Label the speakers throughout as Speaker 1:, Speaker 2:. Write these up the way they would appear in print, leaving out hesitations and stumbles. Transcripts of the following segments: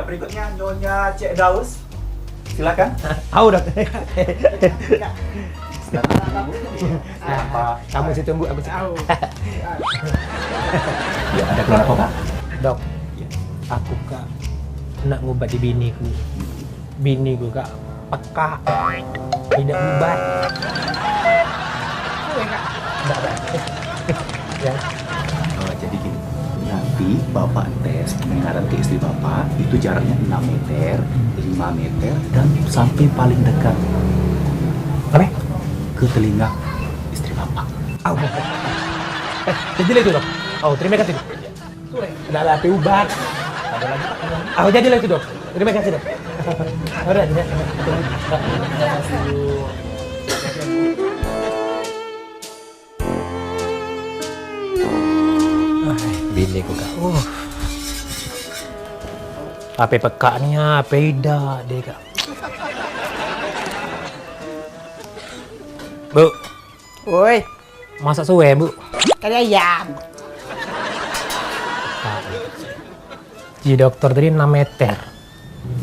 Speaker 1: Ya, berikutnya Nyonya Cik Daus. Silakan.
Speaker 2: Tahu dok.
Speaker 1: Apa?
Speaker 2: Kamu situ bu, aku situ.
Speaker 1: Ya, ada keluhan apa, Pak?
Speaker 2: Dok,
Speaker 1: Ya.
Speaker 2: aku kak nak ngobati biniku. Biniku kak peka, tidak ubat. Enggak. Ya.
Speaker 1: Jadi gini, nanti Bapak tes pendengaran ke istri Bapak, itu jaraknya 6 meter, 5 meter, dan sampai paling dekat
Speaker 2: Apa?
Speaker 1: ke telinga istri Bapak.
Speaker 2: Oh, jadi itu dok. Oh, terima kasih. Tidak lah, ubat. Ada lagi. Oh, jadilah itu dok. Terima kasih dok. Udah, tidak. Bini ku kak. Apa pekaknya, beda deh kak. Bu,
Speaker 3: Woi,
Speaker 2: masak suwe bu.
Speaker 3: kali ayam.
Speaker 2: Ji dokter tadi 6 meter.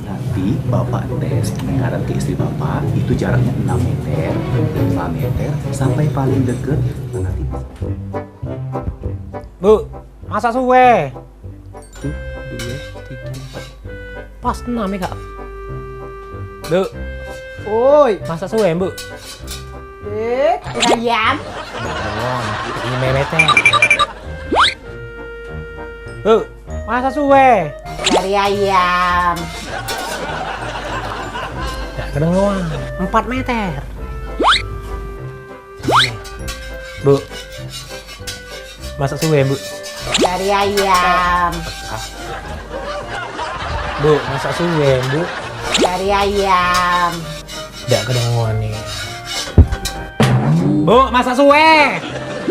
Speaker 1: Nanti Bapak tes pendengaran ke istri Bapak, itu jaraknya 6 meter, 5 meter, sampai paling dekat. Nanti
Speaker 2: Bu, masak suwe. 1, 2, 3, 4. Pas 6 ya kak. Bu,
Speaker 3: Woi,
Speaker 2: masak suwe bu.
Speaker 3: kali ayam.
Speaker 2: 5 meter. Bu, masak suwe.
Speaker 3: Kali ayam.
Speaker 2: Gak kedengeran. 4 meter. Bu, masak suwe bu.
Speaker 3: Kali ayam.
Speaker 2: Bu, masak suwe bu.
Speaker 3: Kali ayam.
Speaker 2: Gak kedengeran nih. Bu, masak suwe.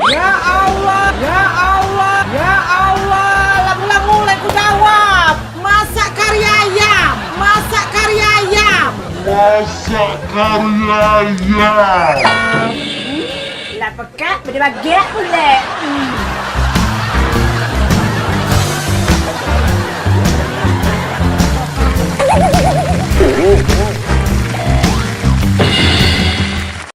Speaker 3: Ya Allah, ya Allah, ya Allah. Lagu-lagu ku jawab. Masak kari ayam. Masak kari ayam.
Speaker 4: Masak kari ayam.
Speaker 3: Lah pekat, benda bagian pula.